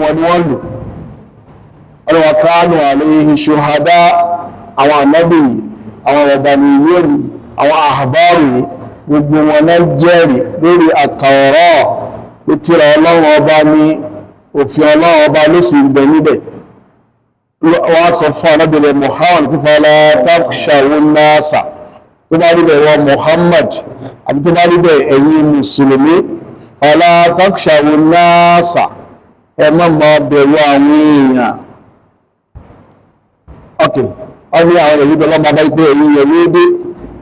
wọn ni wọ́n lò ọlọ́wọ́ kánù alayhi shuhada àwọn ànábì àwọn rabbaniyyin àwọn ahbaru gbogbo wọn náà jẹ́rìí lórí at-Tawrah pé tírà ọlọ́run ọba ní òfin ọlọ́run ọba ló sì ń bẹ níbẹ̀ wọ́n sọ fún anábìnrin Muhammad kí fala takhshawun nasa tó bá rí bẹ̀ wọ Muhammad àbí tó bá rí bẹ̀ ẹ̀yin mùsùlùmí fala takhshawun nasa ẹ má máa bẹ̀rù àwọn èèyàn ok ọdí àwọn ìlú bẹ̀rù ọmọ báyìí pé ẹ̀yin yẹ̀wé dé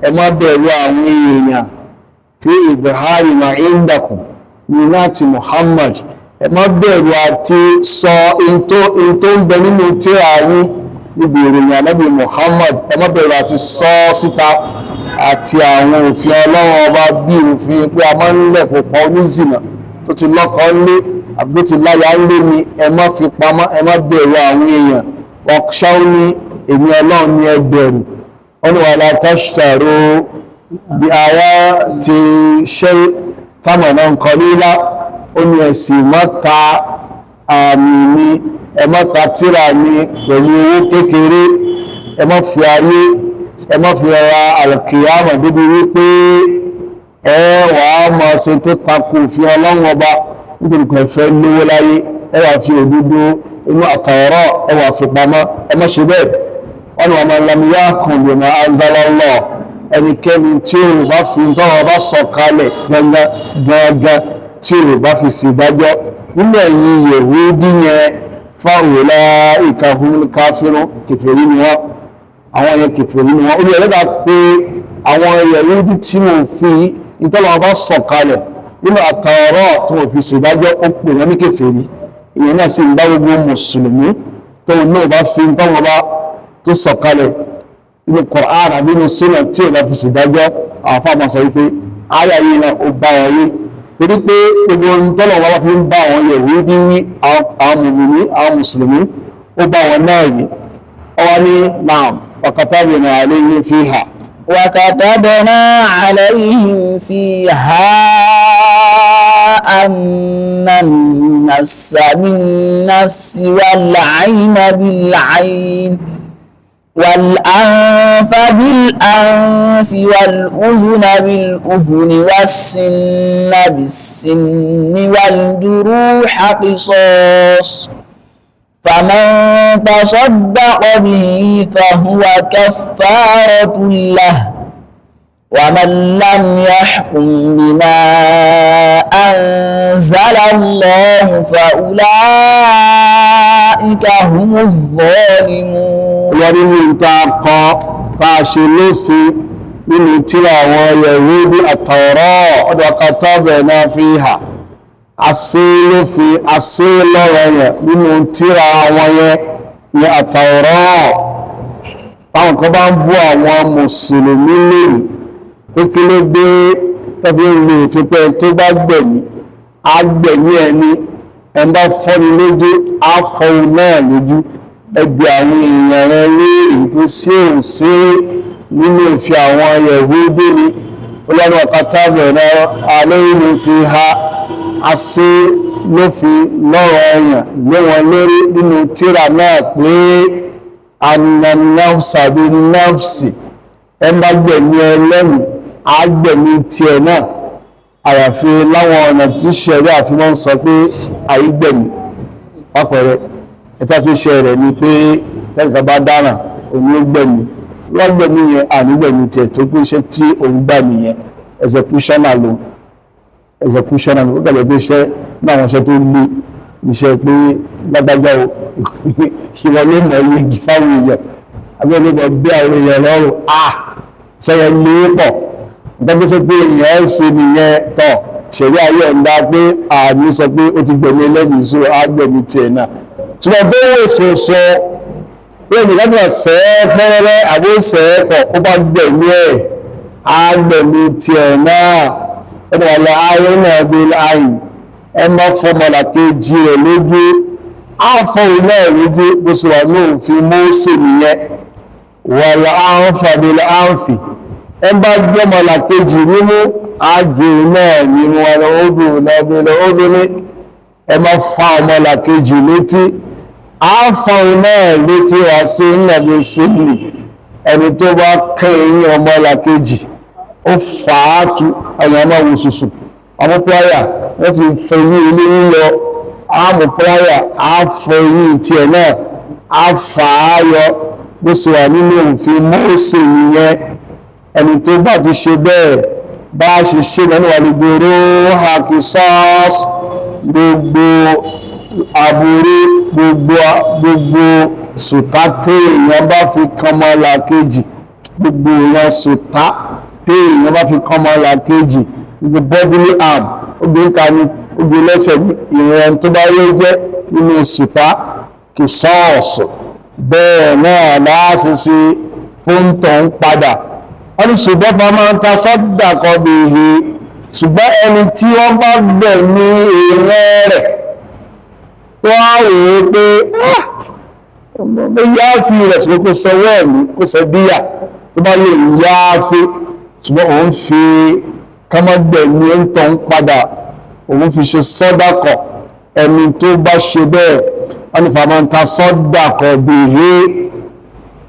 ẹ má bẹ̀rù àwọn èèyàn fi izhari ma indakum ní láti Muhammad ẹ má bẹ̀rù àti sọ in tó ń bẹ nínú tírà yín níbi ìròyìn ànábì Muhammad ẹ má bẹ̀rù àti sọ síta àti àwọn òfin ọlọ́run ọba bí òfin pé a máa ń lẹ̀ pọ̀pọ̀ onízìnà tó ti lọ́kọ lé àbí tó ti láya lé ni ẹ má fi pamọ́ ẹ má bẹ̀rù àwọn èèyàn wakhshawni èmi ọlọ́run ní ẹ bẹ̀rù wọ́n ní wala tashtaru bí ayati shay thamanan qalila ó ní ẹ̀sìn mọ́ta àmì mi ẹ má ta tírà mi pẹ̀lú owó kékeré ẹ má fi ayé ẹ má fi ra al-qiyama débi wípé ẹ wàá máa ṣe tó takò òfin ọlọ́run ọba nítorí pé ẹ fẹ́ lówó láyé ẹ wàá fi òdodo inú at-Tawrah ẹ wàá fi pamọ́ ẹ má ṣe bẹ́ẹ̀ wọ́n ní wa man lam yahkum bima anzala Allah ẹnikẹ́ni tí ó bá fi tọ́wọ́ bá sọ kalẹ̀ gangan tí ó bá fi sí ìdájọ́ nínú ẹ̀yìn Yẹhudi yẹn faulaika humul kafirun kèfèrí ni wọ́n àwọn yẹn kèfèrí ni wọ́n ó ní ẹlẹ́dà pé àwọn Yẹhudi tí wọ́n fi ìtọ́wọ́ bá sọ kalẹ̀ nínú at-Tawrah tó wọ́n fi sí ìdájọ́ ó pè wọ́n ní kèfèrí ìyẹn náà sì ń bá gbogbo mùsùlùmí tó náà bá fi ìtọ́wọ́ bá tó sọ kalẹ̀ inú Qur'an àbí inú Sunnah tí ò bá fi ṣèdájọ́ àwọn fáwọn sọ wípé àyà yìí náà ó bá wọn wí torí pé gbogbo ohun tọ́lọ̀ wọn fi ń bá àwọn Yẹhudi wí àwọn mùmìnì àwọn mùsùlùmí ó bá wọn náà wí ọwọ́ ní naam wa katabna alayhim fiha. wa katabna alayhim fiha anna an-nafsa bin-nafsi wal-'ayna bil-'ayn والأنف بالأنف والأذن بالأذن والسن بالسن والجروح قصاص فمن تصدق به فهو كفارة له ومن لم يحكم بما أنزل الله فأولئك هم الظالمون wọ́n nínú ìta kan táa ṣe lófin nínú tírà àwọn Yẹhudi at-Tawrah ọdọ̀ katabna fiha àṣẹ lófin àṣẹ lọ́rọ̀ yẹn nínú tírà àwọn yẹn ní at-Tawrah táwọn kan bá ń bú àwọn mùsùlùmí lónìí pé kí ló gbé tọ́bí ń lo òfin pé tó bá gbẹ̀mí á gbẹ̀mí ẹni ẹ̀ ń bá fọ́ni lójú á fọ́ni náà lójú ẹgbẹ́ àwọn èèyàn rẹ̀ léèrè pé sí òun sí nínú ìfẹ́ àwọn Yẹhudi ní olóòrùn katabna alayhim fiha àṣẹ lófin lọ́rọ̀ ẹ̀yàn lé wọn lórí nínú tírà náà pé anna an-nafsa bin-nafsi ẹ bá gbẹ̀mí ẹlẹ́mì àgbẹ̀mí tiẹ̀ náà àyàfi láwọn ọ̀nà tí ṣẹ̀rí àfihàn sọ pé àìgbẹ̀mí pápẹ̀rẹ̀ ẹ̀tàkùnṣẹ́ rẹ̀ ni pé tẹ́lifà bá dára òní gbẹ̀mí lọ́gbẹ̀mí yẹn ànígbẹ̀mí tẹ̀ tó pé iṣẹ́ tí òun gbà nìyẹn executioner ló gbẹ̀lẹ̀ pé iṣẹ́ náà wọ́n ṣe tó lé iṣẹ́ pé lágbájá o ìrọ̀lẹ́ mọ̀ iye gì fáwọn èèyàn abẹ́lẹ́ mọ̀ bí àwọn èèyàn lọ́rùn sẹ́yẹ lé pọ̀ ìtọ́gbẹ́sẹ́ pé èèyàn ẹ̀ ṣe nìyẹn tọ̀ ṣẹ̀rí ayé ọ̀dá pé àmì sọ pé ó ti gbẹ̀mí ẹlẹ́mìí sọ àgbẹ̀mí tiẹ̀ náà ṣùgbọ́n tó wò ṣoṣo pé ènìyàn náà sẹ́ fẹ́rẹ́rẹ́ àbó sẹ́ pọ̀ ó bá gbẹ̀mí ẹ̀ àgbẹ̀mí tiẹ̀ náà ẹni wà lọ ayé náà bí láàyè ẹ má fọmọlà kejì rẹ̀ lójú àfọwọ́ náà lójú bó ṣe wà ní òfin Mósè nìyẹn wà lọ àǹfààní àǹfì ẹ bá gbọ́mọlà kejì nínú àjò náà nínú wọn ó dùn náà bí lọ ó dún ní ẹ má fa ọmọlàkejì létí àáfàun náà létí wá sí nàbí sílì ẹni tó bá kẹ́yìn ọmọlàkejì ó fàátù àyàmá wò sùsù àwọn pláyà wọ́n ti fẹ̀yìn ilé yíyọ àmù pláyà àfẹ̀yìn tiẹ̀ náà àfàáyọ bó ṣe wà nínú òfin Mósè nìyẹn ẹni tó bá ti ṣe bẹ́ẹ̀ bá ṣe ṣe lẹ́nu wà gbogbo róhà kìsọ́ọ̀sì gbogbo àbúrú gbogbo sùtá téèyàn bá fi kọmọlàkejì gbogbo ìran sùtá téèyàn bá fi kọmọlàkejì gbogbo bodily harm obìnrin ká ní obìnrin lẹ́sẹ̀ ní ìran tó bá yóò jẹ́ nínú sùtá kìsọ́ọ̀sì bẹ́ẹ̀ náà láàṣìṣe fún tọ̀hún padà wọ́n ní ṣùgbọ́n fa máa ń ta sọ́dà kọ́ bí ihe ṣùgbọ́n ẹni tí wọ́n bá bẹ̀ ní èèyàn rẹ̀ wọ́n á wò ó pé ọmọ yááfì rẹ̀ ṣùgbọ́n kò sẹ́wọ́ ẹ̀mí kò sẹ́ bíyà tó bá lè yááfì ṣùgbọ́n òun fi kọ́mọ́gbẹ̀ ní ń tọ̀hún padà òun fi ṣe sọ́dàkọ̀ ẹni tó bá ṣe bẹ́ẹ̀ wọ́n ní fa máa ń ta sọ́dà kọ́ bí ihe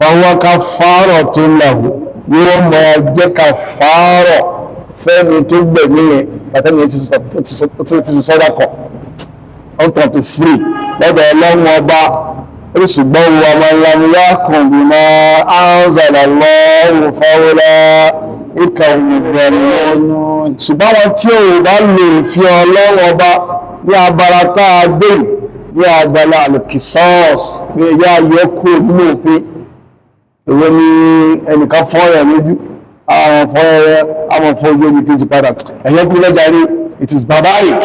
ọwọ́ ká fárọ̀ tó lẹ̀hù yóò mọ jẹ́ ká fárọ̀ fẹ́mi tó gbẹ̀mí yẹn pàtàkì ti fi sọ́dá kọ̀ ọ́n tàn tó free lọ́dọ̀ ọlọ́run ọba oríṣìgbọ́n wo ọmọ ìlànà kan bí mọ́ áńzàlá lọ́rùn fáwọlá ìkà òmìnirẹ̀ ṣùgbọ́n wọn tí ò bá lè fi ọlọ́run ọba ní abala tá a gbé ní abala alùkìsọ́ọ̀sì ní ẹ̀yà yọkù nínú òfin ìwé ní ẹnìkan fọ́ọ̀rẹ̀ lójú àwọn fọ́ọ̀rẹ̀ ojú kejì padà ẹ̀yẹ́ kú lẹ́jà rí it is barbaric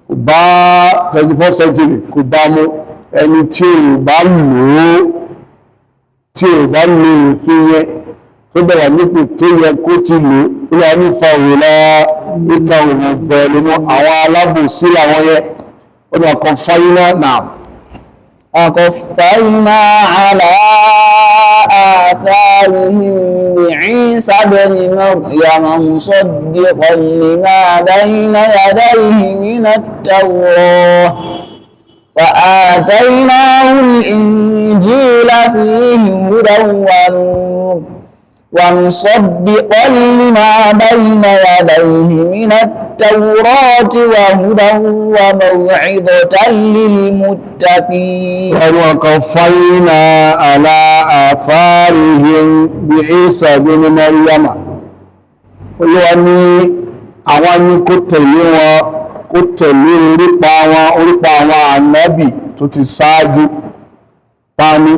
kò bá 21st century kò bá mú ẹni tí ò bá lò òfin yẹn tó bẹ̀rẹ̀ nípò tó yẹ kó ti lò ó wà ní fàwọlá ìka òun fẹ́ ló mú àwọn alábòsí làwọn yẹn ó ní ọkọ̀ fáyínà náà وقفينا على آثارهم بعيسى بن مريم مصدقا لما بين يديه من التوراة وآتيناه الإنجيل فيه هدى ونور ومصدقا لما بين يديه من التوراة وهدى وموعظة للمتقين وقفينا على آثارهم بعيسى بن مريم Olúwa ní àwọn ní kó tẹ̀lé wọn kó tẹ̀lé orípa àwọn ànábì tó ti ṣáájú tani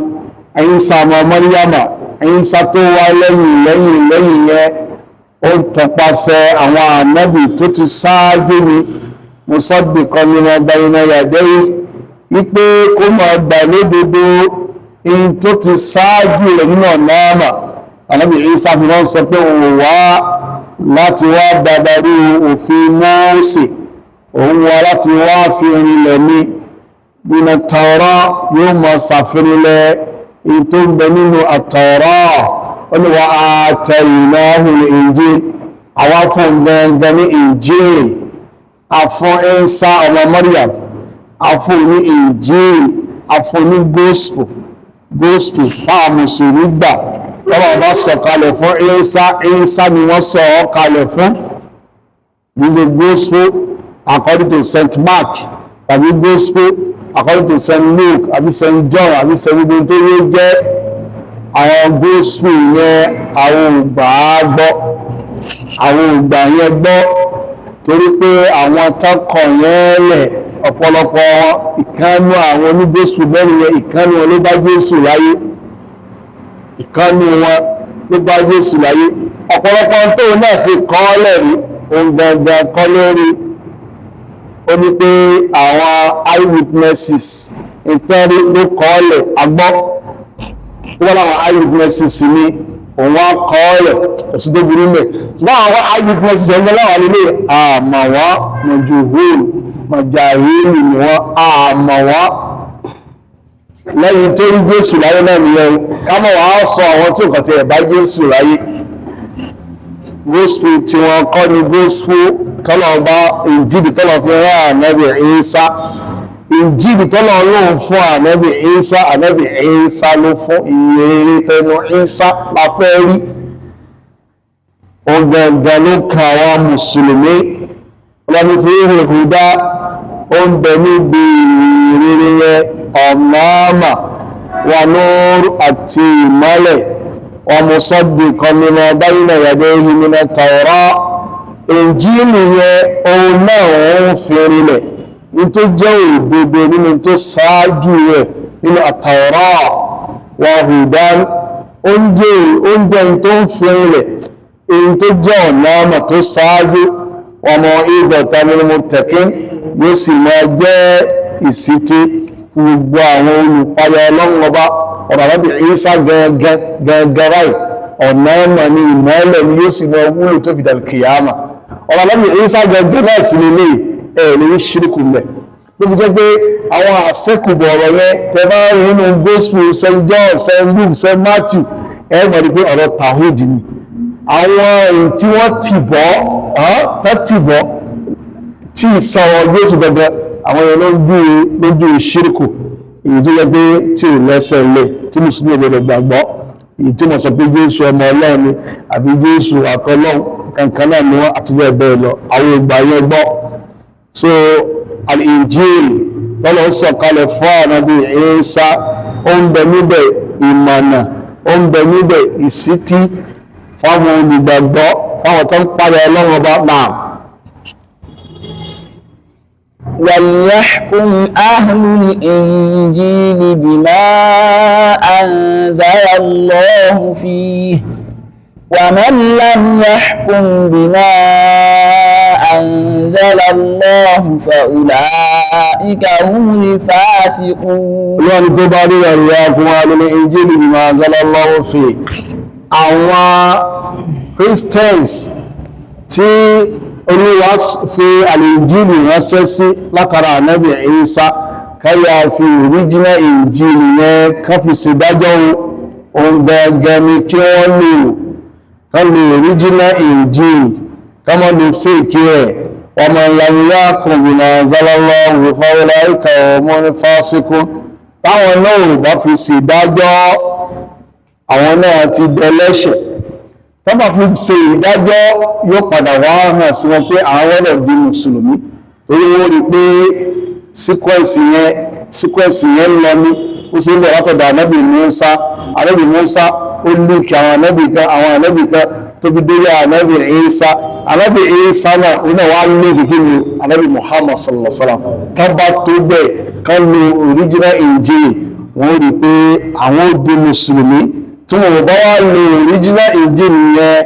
Ìsá ọmọ Màríyámà Ìsá tó wá lẹ́yìn yẹn ó tọpasẹ̀ àwọn ànábì tó ti ṣáájú ni musaddiqan lima bayna yadayhi wípé kó máa gbà lódodo in tó ti ṣáájú rẹ̀ nínú ọ̀nàmà ànábì Ìsá fi wọ́n sọ pé òun wá láti wá dàbàrí òfin Mósè òun wá láti wá fi rinlẹ̀ ní nínú Tawrah yóò máa ṣàfihànlẹ̀ in tó ń bẹ nínú at-Tawrah wọ́n ni wà ataynahu al-Injil àwọn fún gangan ní Injil afún Ìsá ọmọ Maryam afún ní Injil afún ní gospel fáà mùsùlùmí gbà lọ́wọ́ bá sọ kalẹ̀ fún Ìsá ni wọ́n sọ ọ́ kalẹ̀ fún this is a gospel according to St. Mark tàbí gospel according to St. Luke àbí St. John àbí St. Luke tó yóò jẹ́ àwọn gospel yẹn àwọn ògbà yẹn gbọ́ torí pé àwọn tọ́kọ̀ yẹn lẹ̀ ọ̀pọ̀lọpọ̀ ìkánú àwọn onígbésù mẹ́rin yẹn ìkánú wọn ló bá Jésù láyé ọ̀pọ̀lọpọ̀ tó náà sì kọ́ lẹ́rí ohun gangan kọ́ lórí ó ní pé àwọn eyewitnesses ìtẹ́rí ló kọ́ lẹ̀ agbọ́ tó wọ́n láwọn eyewitnesses ní òun wá kọ́ lẹ̀ òsì tó burú mẹ́ ṣùgbọ́n àwọn eyewitnesses ẹgbẹ́ láwọn nílé àmà wọ́n mọ̀jùhúrù mọ̀jàhílù ni wọ́n àmà wọ́n lẹ́yìn tó rí Jésù láyé náà nìyẹn kámọ̀ wọ́n á sọ àwọn tí ò kàn tẹ̀ bá Jésù láyé gospel tí wọ́n kọ́ ní gospel tọ́lọ̀ bá Injili tọ́lọ̀ fi rán ànábì Ìsá. Injili tọ́lọ̀ lóun fún ànábì Ìsá ló fún ìrere tẹnu Ìsá la fẹ́ rí. Ọ̀gàngàn ló ka àwọn mùsùlùmí ọlọ́ni fi rí hùdá ó ń bẹ níbi ìrere yẹn ọ̀nàmà wà nóòrù àti ìmọ́lẹ̀ wa musaddiqan lima bayna yadayhi mina Tawrah. Injili yẹn òun náà ń fi rinlẹ̀ ní tó jẹ́ òdodo nínú tó ṣáájú rẹ̀ nínú at-Tawrah wa hudan oúnjẹ tó ń fi rinlẹ̀ èyí tó jẹ́ ọ̀nàmà tó ṣáájú wa maw'izatan lil muttaqin yóò sì máa jẹ́ ìsítí fún gbogbo àwọn olùpayọ Ọlọ́run Ọba. ọ̀rọ̀ Ànábì Ìsá gẹ́gẹ́ báyìí ọ̀nà ẹ̀mà ni ìmọ́lẹ̀ ni yóò sì mọ wúlò tó fi dàl kìyàmà. ọ̀rọ̀ Ànábì Ìsá gẹ́gẹ́ náà sì lè lè rí ṣíríkù mẹ́. ló fi jẹ́ pé àwọn àṣẹ́kùbọ̀ ọ̀rọ̀ yẹn tẹ bá rí nínú gospel St. John, St. Luke, St. Matthew ẹ mọ̀ ní pé ọ̀rọ̀ tàwíìdì ni. àwọn èyí tí wọ́n tìbọ̀ tí ìsọ̀rọ̀ Jésù gẹ́gẹ́ àwọn èèyàn ló ń gbúre ṣíríkù, èyí tó yẹ pé tí ò lẹ́sẹ̀ lẹ̀ tí mùsùlùmí òbẹ̀rẹ̀ gbàgbọ́, èyí tí wọ́n sọ pé Jésù ọmọ Ọlọ́run ni àbí Jésù àtọlọ́run kankan náà ni wọ́n àti bẹ́ẹ̀ bẹ́ẹ̀ lọ, àwọn ìgbà yẹn gbọ́. So al-Injil tọ́lọ́ ń sọ̀kalẹ̀ fún Ànábì Ìsá, ó ń bẹ níbẹ̀ ìmọ̀nà, ó ń bẹ níbẹ̀ ìsítí fáwọn olùgbàgbọ́, fáwọn tó ń páyà Ọlọ́run Ọba náà. وليحكم أهل الإنجيل بما أنزل الله فيه ومن لم يحكم بما أنزل الله فأولئك هم الفاسقون. Ọlọ́run tó bá rí وليحكم أهل الإنجيل بما أنزل الله فيه. Àwọn Christians tí Olúwa fi al-Injili ránṣẹ́ sí látara Ànábì Ìsá káyà fi original Injili yẹn ká fi ṣèdájọ́ ohun gẹ́gẹ́ ní kí wọ́n lò ká lò original Injili ká mọ́ lò fake rẹ̀. wa man lam yahkum bima anzalallahu fa ulaika humul fasiqun. Táwọn náà ò bá fi ṣèdájọ́ àwọn náà ti dẹlẹ́ṣẹ̀. Tọ́bà fi ṣe ìdájọ́ yóò padà wá hàn sí wọn pé àwọn ọ̀rọ̀ bí mùsùlùmí, torí wọ́n rí pé síkwẹ́ǹsì yẹn lọ ní ó sì ń bọ̀ látọ̀dọ̀ Ànábì Mùsá ó lùkì àwọn ànábì kan tó fi délé Ànábì Ìsá. Ànábì Ìsá náà ó náà wá lùkì kí ni Ànábì Muhammad sallallahu alaihi wasallam. Tọ́bà tó bẹ́ẹ̀ kan lo original Injil, wọ́n rí pé àwọn ó di mùsùlùmí. tí wọ́n bá wá lo original Injil yẹn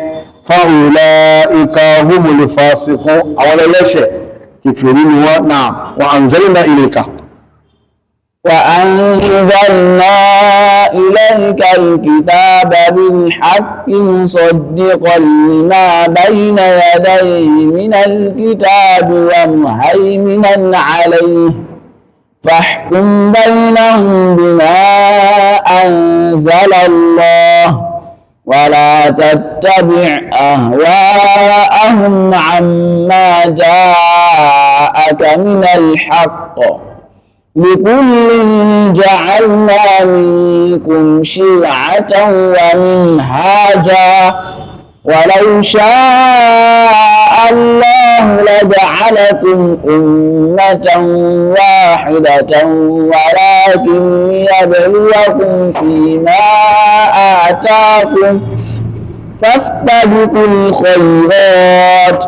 faulaika humul fasiqun, àwọn ẹlẹ́ṣẹ̀ kìfèrí ni wọ́n. náà wa anzalna ilayka وأنزلنا إليك الكتاب بالحق مصدقا لما بين يديه من الكتاب ومهيمنا عليه فاحكم بينهم بما أنزل الله ولا تتبع أهواءهم عما جاءك من الحق لكل جعلنا منكم شرعة ومنهاجا ولو شاء الله لجعلكم أمة واحدة ولكن ليبلوكم فيما آتاكم فاستبقوا الخيرات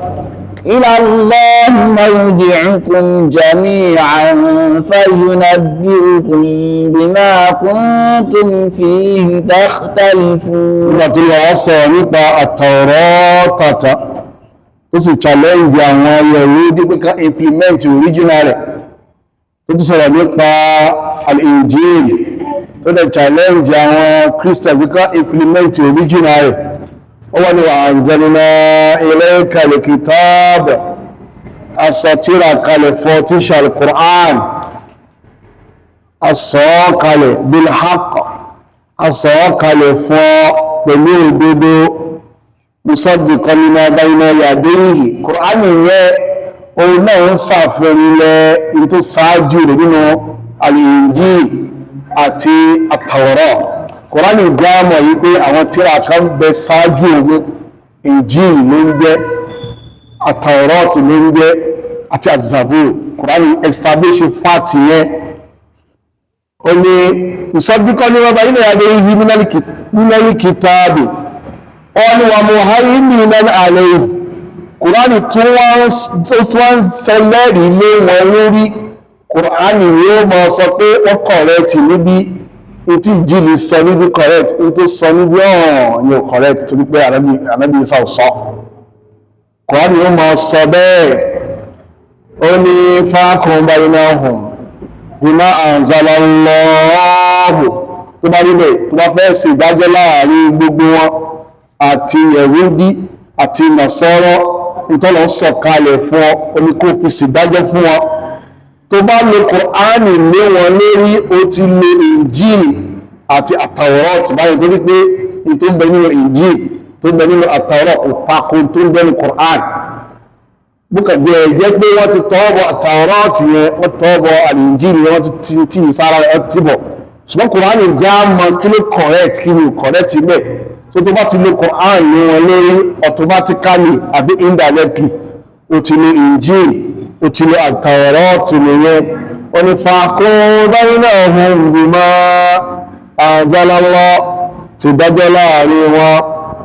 إلى الله مرجعكم جميعا فينبئكم بما كنتم فيه تختلفون. nígbà tí wọ́n sọ̀rọ̀ nípa àtọ̀rọ̀ tàtà tó sì challenge àwọn Yẹhudi pé ká implement original rẹ̀, tó tún sọ̀rọ̀ nípa al-Injil tó dẹ̀ challenge àwọn Christian pé ká implement original rẹ̀. wọ́n ní wa anzalna ilayka al-kitab, asatira kalẹ̀ fọ́ tíṣà al-Qur'an, asọ́ọ̀kalẹ̀ bil-haqq, asọ́ọ̀kalẹ̀ fọ́ pẹ̀lú òdodo, musaddiqan lima bayna yadayhi Kùránì yẹn òun náà ń ṣàfẹ́rílẹ̀ èyí tó ṣáájú rẹ̀ nínú al-Injil àti at-Tawrah Kùránì jámọ̀ yí pé àwọn tírà kan bẹ ṣáájú òun Injil ló ń jẹ́ at-Tawrah ló ń jẹ́ àti az-Zabur Kùránì establish fact yẹn ó ní musaddiqan lima bayna yadayhi minal kitabi wọ́n ni wà muhaiminan alayhi Kùránì tún wọ́n sẹlẹ́rì lé wọn lórí Kùránì yóò mọ́ sọ pé wọ́n correct níbi tí Injil sọ níbi correct ní tó sọ níbi ọ̀hún yóò correct torí pé Ànábì Ìsá ò sọ Kùránì yóò mọ́ sọ bẹ́ẹ̀ ó ní fahkum baynahum bima anzalallahu tó bá rí bẹ́ẹ̀ tó bá fẹ́ ṣe ìdájọ́ láàrin gbogbo wọn àti Yẹ̀húdí àti Nasara ìtọ́lọ̀ sọ̀kalẹ̀ fún ọ oníkó fi ṣèdájọ́ fún wọn tó bá lo Kùránì lé wọn lórí ó ti lo Injil àti at-Tawrat báyìí torí pé tó ń bẹ nínú Injil tó ń bẹ nínú at-Tawrat òpapọ̀ tó ń bẹ ní Kùránì búkàgbé ẹ̀jẹ́ pé wọ́n ti tọ́ọ̀bọ̀ at-Tawrat yẹn wọ́n tọ́ọ̀bọ̀ al-Injil yẹn wọ́n ti tí ìsára ẹ̀ ti bọ̀ ṣùgbọ́n Kùránì já mọ kí ló correct kí ló correct ibẹ̀ tó bá ti lo Quran ní wọn lórí automatically àbí indirectly ó ti lo Injil ó ti lo at-Tawrah tó lè yẹ wọ́n ni fahkum baynahum bima anzalallah ti dájọ́ láàrin wọn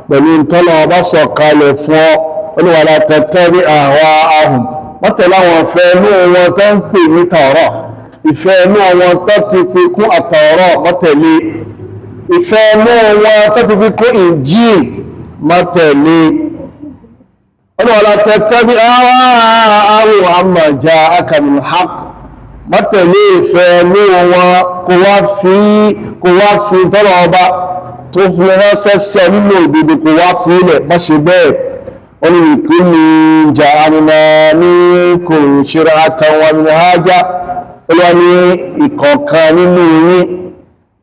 pẹ̀lú ìtọ́lọ̀ ọba sọ̀kalẹ̀ fún ọ wọ́n ni wala tattabi' ahwa'ahum wọ́n tẹ̀lé àwọn ìfẹ́ inú wọn tó ń pè ní Tawrah ìfẹ́ inú wọn tó ti fi kún at-Tawrah wọ́n tẹ̀lé ìfẹ́ inú wọn tó ti fi kó Injil má tẹ̀lé wala tattabi' ahwa'ahum amma ja'aka minal haqq má tẹ̀lé ìfẹ́ inú wọn kó wá fi tọ́lọ̀ ọba tó fi ránṣẹ́ sí nínú òdodo kó wá fi ilẹ̀ má ṣe bẹ́ẹ̀ wọ́n ni likulli ja'alna minkum shir'atan wa minhaja olúwa ní ìkọ̀ọ̀kan nínú yín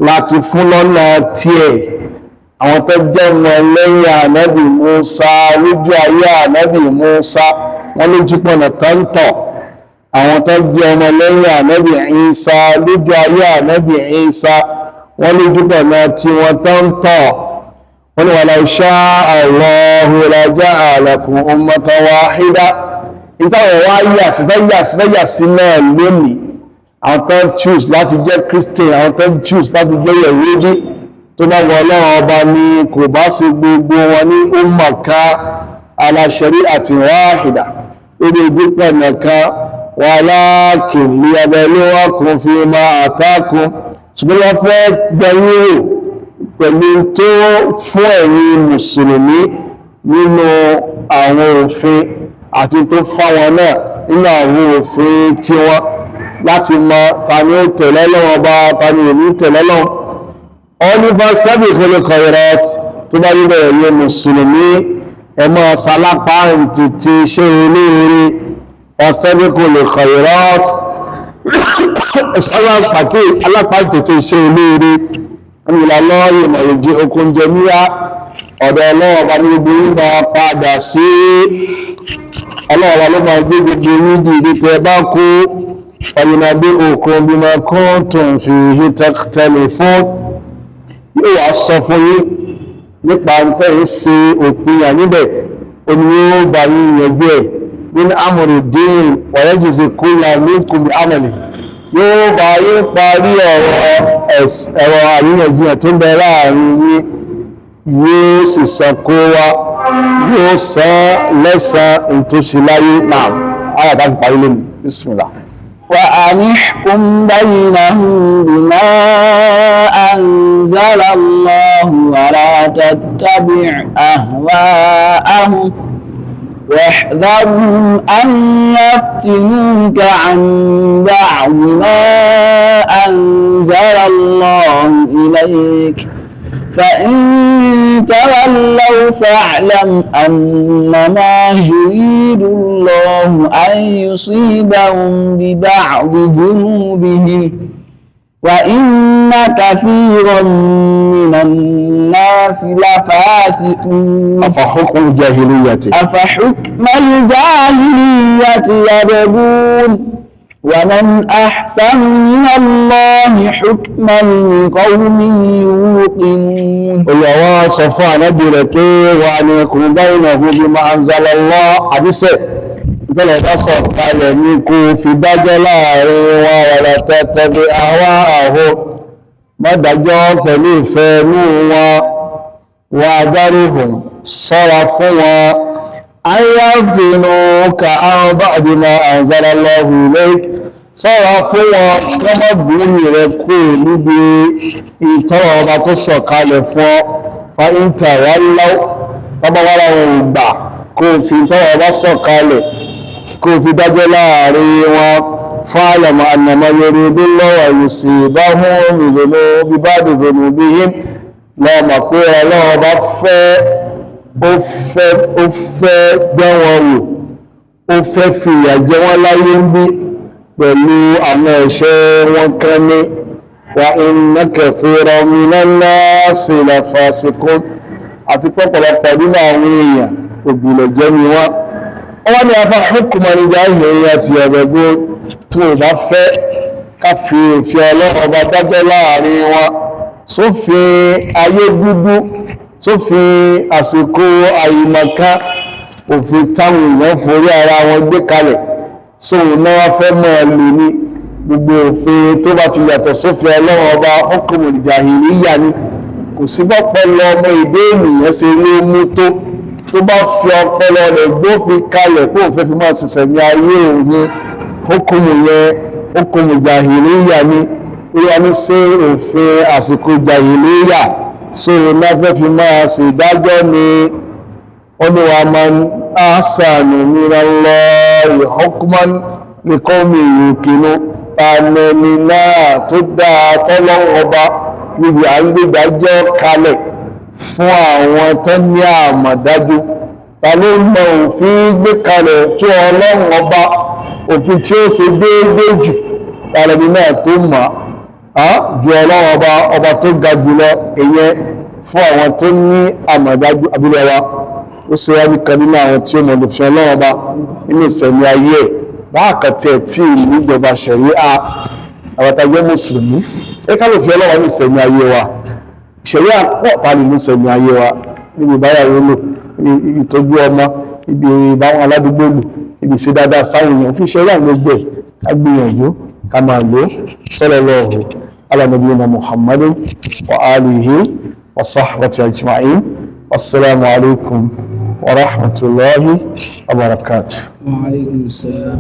láti fún lọ́nà tiẹ̀ àwọn tó jẹ́ ọmọ lẹ́yìn ànábì Mùsá lójú ayé ànábì Mùsá wọ́n lójú pọ̀nà tọ́ntọ̀ àwọn tó jẹ́ ọmọ lẹ́yìn ànábì Ìsá lójú ayé ànábì Ìsá wọ́n lójú pọ̀nà tí wọ́n tọ́ntọ̀ wọ́n ní walau sha'a Allahu laja'alakum ummatan wahida ìtàwọn wá yà sí náà lónìí àwọn tó choose láti jẹ́ Christian àwọn tó choose láti jẹ́ Yẹ̀húdí tó bá wọ Ọlọ́run ọba ní kò bá sí gbogbo wọn ní ummaka ala shari'atin wahida lórí ìgbépẹ̀ nìkan walakin liyabluwakum fima atakum ṣùgbọ́n wọ́n fẹ́ gbẹ̀yìn rò pẹ̀lú tó fún ẹ̀yin mùsùlùmí nínú àwọn òfin àti tó fáwọn náà nínú àwọn òfin tí wọ́n láti mọ tani ó tẹ̀lé lọ́wọ́ bá tani ò ní tẹ̀lé lọ́wọ́ ọ ní fastabiqul khairat tó bá yíbẹ̀ ẹ̀yẹ mùsùlùmí ẹ̀mọ́ sálápá tètè ṣe olóore fastabiqul khairat alápá tètè ṣe olóore ìlànà ìmọ̀ ìjì okun jẹmíyà ọ̀dọ̀ ọlọ́wọ́ bá ní gbogbo yín máa padà sí ọlọ́wọ́ ló máa gbé gbogbo yín dìde tẹ bá kú فينبئكم بما كنتم فيه تختلفون yóò wá sọ fún yín nípa tẹ́ ń ṣe òpinya níbẹ̀ omi yóò bá yín yanjú ẹ̀ nínú amri din wa yajzi kulla minkum bi amali yóò bá yín parí ọ̀rọ̀ àríyànjiyàn tó ń bẹ láàrin yín yóò sì san kó wá yóò san lẹ́san ìtòsíláyé náà ayàbá ti parí lónìí bismillah. وأن احكم بينهم بما أنزل الله ولا تتبع أهواءهم واحذرهم أن يفتنوك عن بعض ما أنزل الله إليك فإن تولوا فاعلم أنما يريد الله أن يصيبهم ببعض ذنوبهم وإن كثيرا من الناس لفاسقون أفحكم الجاهلية أفحكم الجاهلية يبغون ومن أحسن من الله حكما لقوم يوقنون. ويوا صفا نبيك وأن يكون بينه بما أنزل الله حديثه ìtọ́lọ̀ bá sọ kalẹ̀ ní kó fi dájọ́ láàrin wọn wala tattabi ahwa'ahum má dájọ́ pẹ̀lú ìfẹ́ inú wọn wa'dharhum ṣọ́ra fún wọn an yaftinuka an ba'di ma anzala Allahu ilayk ṣọ́ra fún wọn kọ́mọ̀bùnrin rẹ̀ kú níbi ìtọ́lọ̀ ọba tó sọ kalẹ̀ fún ọ fa in tawallaw bàbá wà láwọn ìgbà kó fi ìtọ́lọ̀ ọba sọ kalẹ̀ kó fi dájọ́ láàrin wọn fa'lam annama yuridullahu an yusibahum bi ba'di dhunubihim lọ́mọ̀ pé Ọlọ́run bá fẹ́ gbẹ́ wọn wò ó fẹ́ fi ìyà jẹ wọ́n láyé ń bí pẹ̀lú àwọn ẹ̀ṣẹ̀ wọn kan ní wa inna kathiran minan nasi la fasiqun àti pọ̀pọ̀lọpọ̀ nínú àwọn èèyàn òbílẹ̀ jẹ́ ni wọ́n wọ́n ní afá hukuma ní jahiliyya àti ẹ̀bẹ̀gbó tí ó bá fẹ́ ká fi òfin Ọlọ́run ọba dájọ́ láàrin wọn sófin ayé dúdú sófin àsìkò àìmọ̀ká òfin táwọn èèyàn forí ara wọn gbé kalẹ̀ sóhun náà fẹ́ máa lò ní gbogbo òfin tó bá ti yàtọ̀ sófin Ọlọ́run ọba hukuma ní jahiliyya ni kò sí bọ́pọ̀lọ ọmọ ìdé ènìyàn ṣe ló mú tó bá fi ọpọlọ rẹ̀ gbófin kalẹ̀ kó fẹ́ fi máa ṣiṣẹ́ ní ayé òun hukumu yẹn hukumu jahiliyya ni ó yá ní sí òfin àsìkò jahiliyya so náà fẹ́ fi máa ṣe ìdájọ́ ni ó ní wa man ahsanu minallahi hukman liqawmin yuqinun tàmẹ́ni náà tó dáa tọ́lọ́run ọba níbi à ń gbédájọ́ kalẹ̀ fún àwọn tó ní àmọ̀dájú ta ló mọ òfin gbé kalẹ̀ tó Ọlọ́run ọba òfin tí ó ṣe déédéé jù tàbí náà tó mọ̀ ju Ọlọ́run ọba tó ga jùlọ ìyẹn fún àwọn tó ní àmọ̀dájú abúlé wa ó ṣe wá ní kan nínú àwọn tí ó mọ̀ lòfin Ọlọ́run ọba nínú ìsẹ̀mí ayé ẹ̀ láàkàtẹ̀ tí ìlú ìjọba ṣẹ̀ríà àwọn tàjẹ́ mùsùlùmí ẹ ká lòfin Ọlọ́run nínú ìsẹ̀mí ayé wa ṣẹ̀ríà pọ̀ pàlì ní ìsẹ̀mí ayé wa níbi ìbáyàwó lò ibi ìtọ́jú ọmọ ibi ìbáwọn aládùúgbò lò ibi ìṣe dáadáa sáwọn èèyàn fún ṣẹ̀ríà gbogbo ẹ̀ ká gbìyànjú ká máa lò sallallahu ala nabiyyina Muhammadin wa alihi wa sahbihi ajma'in wassalamu alaikum wa rahmatullahi wa barakatuh. Wa alaikum assalam.